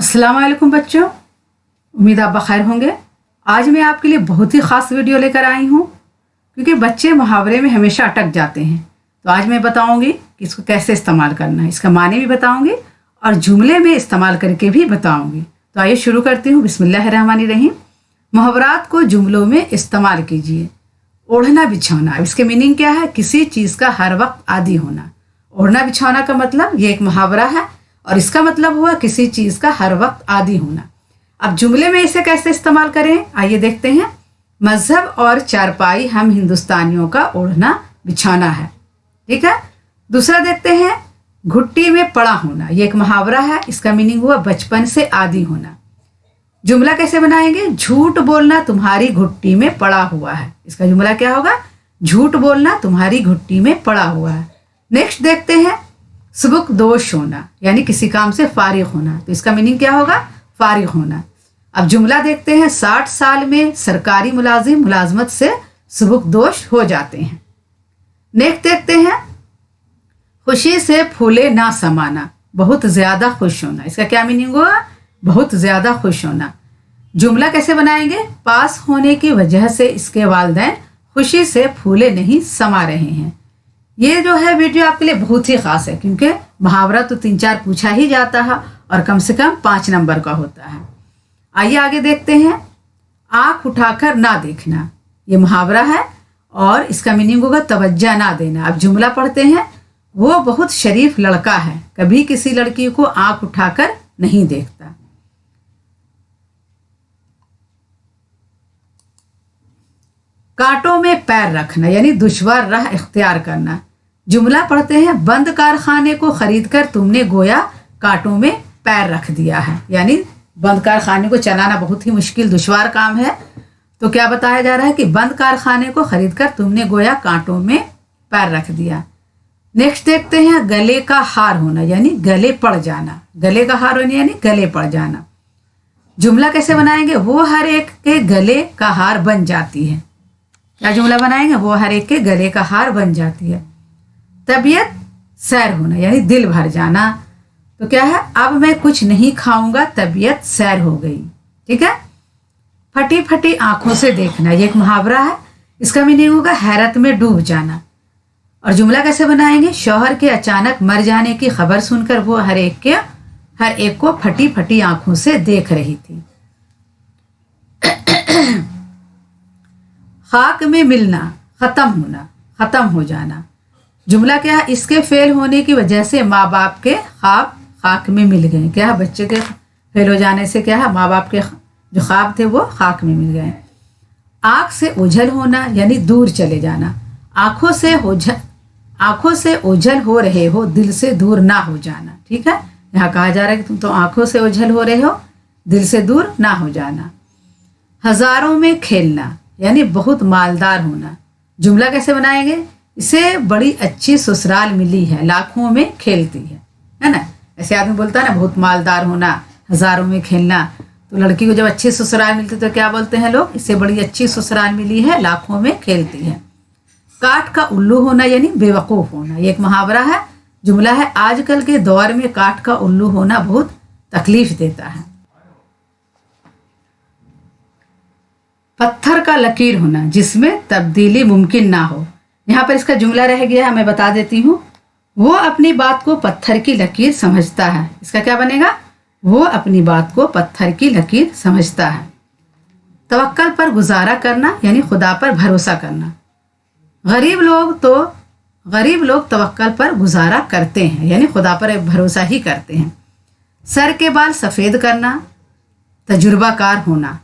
अस्सलाम वालेकुम बच्चों, उम्मीद आप बखैर होंगे। आज मैं आपके लिए बहुत ही ख़ास वीडियो लेकर आई हूँ क्योंकि बच्चे मुहावरे में हमेशा अटक जाते हैं। तो आज मैं बताऊँगी कि इसको कैसे इस्तेमाल करना है, इसका माने भी बताऊँगी और जुमले में इस्तेमाल करके भी बताऊँगी। तो आइए शुरू करती हूँ। बिस्मिल्लाहिर्रहमानिर्रहीम। मुहावरात को जुमलों में इस्तेमाल कीजिए। ओढ़ना बिछौना, अब इसके मीनिंग क्या है? किसी चीज़ का हर वक्त आदी होना। ओढ़ना बिछौना का मतलब ये एक मुहावरा है और इसका मतलब हुआ किसी चीज़ का हर वक्त आदी होना। अब जुमले में इसे कैसे इस्तेमाल करें, आइए देखते हैं। मजहब और चारपाई हम हिंदुस्तानियों का ओढ़ना बिछौना है। ठीक है। दूसरा देखते हैं, घुट्टी में पड़ा होना, ये एक मुहावरा है, इसका मीनिंग हुआ बचपन से आदी होना। जुमला कैसे बनाएंगे? झूठ बोलना तुम्हारी घुट्टी में पड़ा हुआ है। इसका जुमला क्या होगा? झूठ बोलना तुम्हारी घुट्टी में पड़ा हुआ है। नेक्स्ट देखते हैं, सुबुक दोष होना, यानी किसी काम से फारिग होना। तो इसका मीनिंग क्या होगा? फारिग होना। अब जुमला देखते हैं, 60 साल में सरकारी मुलाजिम मुलाजमत से सुबुक दोष हो जाते हैं। नेक्स्ट देखते हैं, खुशी से फूले ना समाना, बहुत ज़्यादा खुश होना। इसका क्या मीनिंग हुआ? बहुत ज़्यादा खुश होना। जुमला कैसे बनाएंगे? पास होने की वजह से इसके वालिदैन खुशी से फूले नहीं समा रहे हैं। ये जो है वीडियो आपके लिए बहुत ही ख़ास है क्योंकि मुहावरा तो 3-4 पूछा ही जाता है और कम से कम 5 नंबर का होता है। आइए आगे देखते हैं, आँख उठाकर ना देखना, ये मुहावरा है और इसका मीनिंग होगा तवज्जो ना देना। अब जुमला पढ़ते हैं, वो बहुत शरीफ लड़का है, कभी किसी लड़की को आँख उठाकर नहीं देखता। कांटों में पैर रखना, यानी दुश्वार राह इख्तियार करना। जुमला पढ़ते हैं, बंद कारखाने को खरीदकर तुमने गोया कांटों में पैर रख दिया है, यानी बंद कारखाने को चलाना बहुत ही मुश्किल दुश्वार काम है। तो क्या बताया जा रहा है कि बंद कारखाने को खरीदकर तुमने गोया कांटों में पैर रख दिया। नेक्स्ट देखते हैं, गले का हार होना, यानी गले पड़ जाना। गले का हार होना यानी गले पड़ जाना। जुमला कैसे बनाएंगे? वो हर एक के गले का हार बन जाती है। क्या जुमला बनाएंगे? वो हर एक के गले का हार बन जाती है। तबीयत सैर होना, यानी दिल भर जाना। तो क्या है? अब मैं कुछ नहीं खाऊंगा, तबीयत सैर हो गई। ठीक है। फटी फटी आंखों से देखना, ये एक मुहावरा है, इसका मीनिंग होगा हैरत में डूब जाना। और जुमला कैसे बनाएंगे? शौहर के अचानक मर जाने की खबर सुनकर वो हर एक को फटी फटी आंखों से देख रही थी। खाक में मिलना, खत्म होना, खत्म हो जाना। जुमला क्या है? इसके फेल होने की वजह से माँ बाप के ख्वाब खाक में मिल गए। क्या है? बच्चे के फेल हो जाने से क्या है? माँ बाप के जो ख्वाब थे वो खाक में मिल गए। आँख से ओझल होना, यानी दूर चले जाना। आँखों से ओझल हो रहे हो, दिल से दूर ना हो जाना। ठीक है। यहाँ कहा जा रहा है कि तुम तो आँखों से ओझल हो रहे हो, दिल से दूर ना हो जाना। हजारों में खेलना, यानी बहुत मालदार होना। जुमला कैसे बनाएंगे? इसे बड़ी अच्छी ससुराल मिली है, लाखों में खेलती है ना। ऐसे आदमी बोलता है ना, बहुत मालदार होना, हजारों में खेलना। तो लड़की को जब अच्छी ससुराल मिलती तो क्या बोलते हैं लोग? इसे बड़ी अच्छी ससुराल मिली है, लाखों में खेलती है। काठ का उल्लू होना, यानी बेवकूफ़ होना, ये एक मुहावरा है, जुमला है। आजकल के दौर में काठ का उल्लू होना बहुत तकलीफ देता है। पत्थर का लकीर होना, जिसमें तब्दीली मुमकिन ना हो। यहाँ पर इसका जुमला रह गया है, मैं बता देती हूँ। वो अपनी बात को पत्थर की लकीर समझता है। इसका क्या बनेगा? वो अपनी बात को पत्थर की लकीर समझता है। तवक्कल पर गुजारा करना, यानी खुदा पर भरोसा करना। गरीब लोग तवक्कल पर गुजारा करते हैं, यानी खुदा पर भरोसा ही करते हैं। सर के बाल सफ़ेद करना, तजुर्बाकार होना।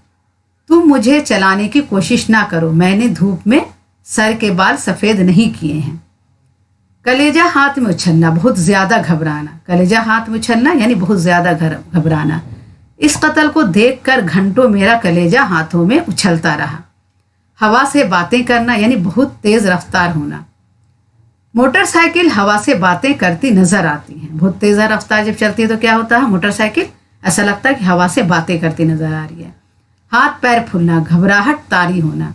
तुम मुझे चलाने की कोशिश ना करो, मैंने धूप में सर के बाल सफ़ेद नहीं किए हैं। कलेजा हाथ में उछलना, बहुत ज़्यादा घबराना। कलेजा हाथ में उछलना यानी बहुत ज़्यादा घबराना। इस कत्ल को देखकर घंटों मेरा कलेजा हाथों में उछलता रहा। हवा से बातें करना, यानी बहुत तेज़ रफ्तार होना। मोटरसाइकिल हवा से बातें करती नज़र आती हैं। बहुत तेज़ रफ्तार जब चलती है तो क्या होता है? मोटरसाइकिल ऐसा लगता है कि हवा से बातें करती नज़र आ रही है। हाथ पैर फूलना, घबराहट तारी होना।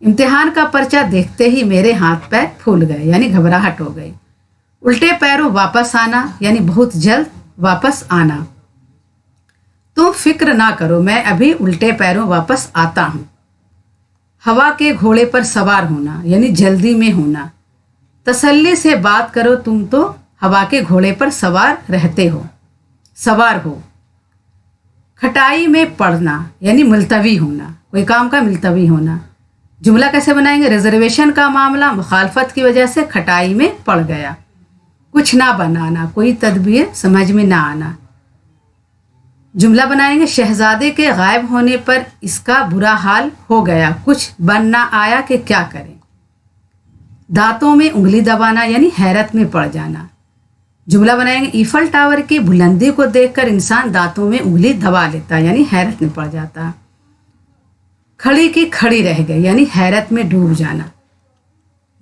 इम्तिहान का पर्चा देखते ही मेरे हाथ पैर फूल गए, यानी घबराहट हो गई। उल्टे पैरों वापस आना, यानी बहुत जल्द वापस आना। तुम फिक्र ना करो, मैं अभी उल्टे पैरों वापस आता हूँ। हवा के घोड़े पर सवार होना यानी जल्दी में होना। तसल्ली से बात करो, तुम तो हवा के घोड़े पर सवार हो। खटाई में पड़ना यानी मुलतवी होना, कोई काम का मुलतवी होना। जुमला कैसे बनाएंगे? रिजर्वेशन का मामला मुखालफत की वजह से खटाई में पड़ गया। कुछ ना बनाना, कोई तदबीर समझ में ना आना। जुमला बनाएंगे शहजादे के गायब होने पर इसका बुरा हाल हो गया, कुछ बन ना आया कि क्या करें। दांतों में उंगली दबाना यानी हैरत में पड़ जाना। जुमला बनाएंगे ईफल टावर की बुलंदी को देखकर इंसान दांतों में उंगली दबा लेता यानी हैरत में पड़ जाता। खड़ी की खड़ी रह गई यानी हैरत में डूब जाना।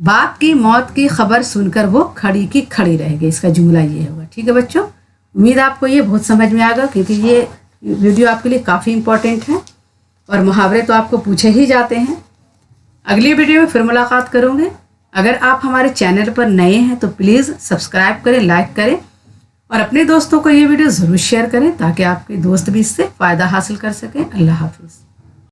बाप की मौत की खबर सुनकर वो खड़ी की खड़ी रह गई, इसका जुमला ये होगा। ठीक है बच्चों, उम्मीद आपको ये बहुत समझ में आएगा, क्योंकि ये वीडियो आपके लिए काफ़ी इंपॉर्टेंट है और मुहावरे तो आपको पूछे ही जाते हैं। अगली वीडियो में फिर मुलाकात करूँगे। अगर आप हमारे चैनल पर नए हैं तो प्लीज़ सब्सक्राइब करें, लाइक करें और अपने दोस्तों को ये वीडियो ज़रूर शेयर करें ताकि आपके दोस्त भी इससे फ़ायदा हासिल कर सकें। अल्लाह हाफिज़।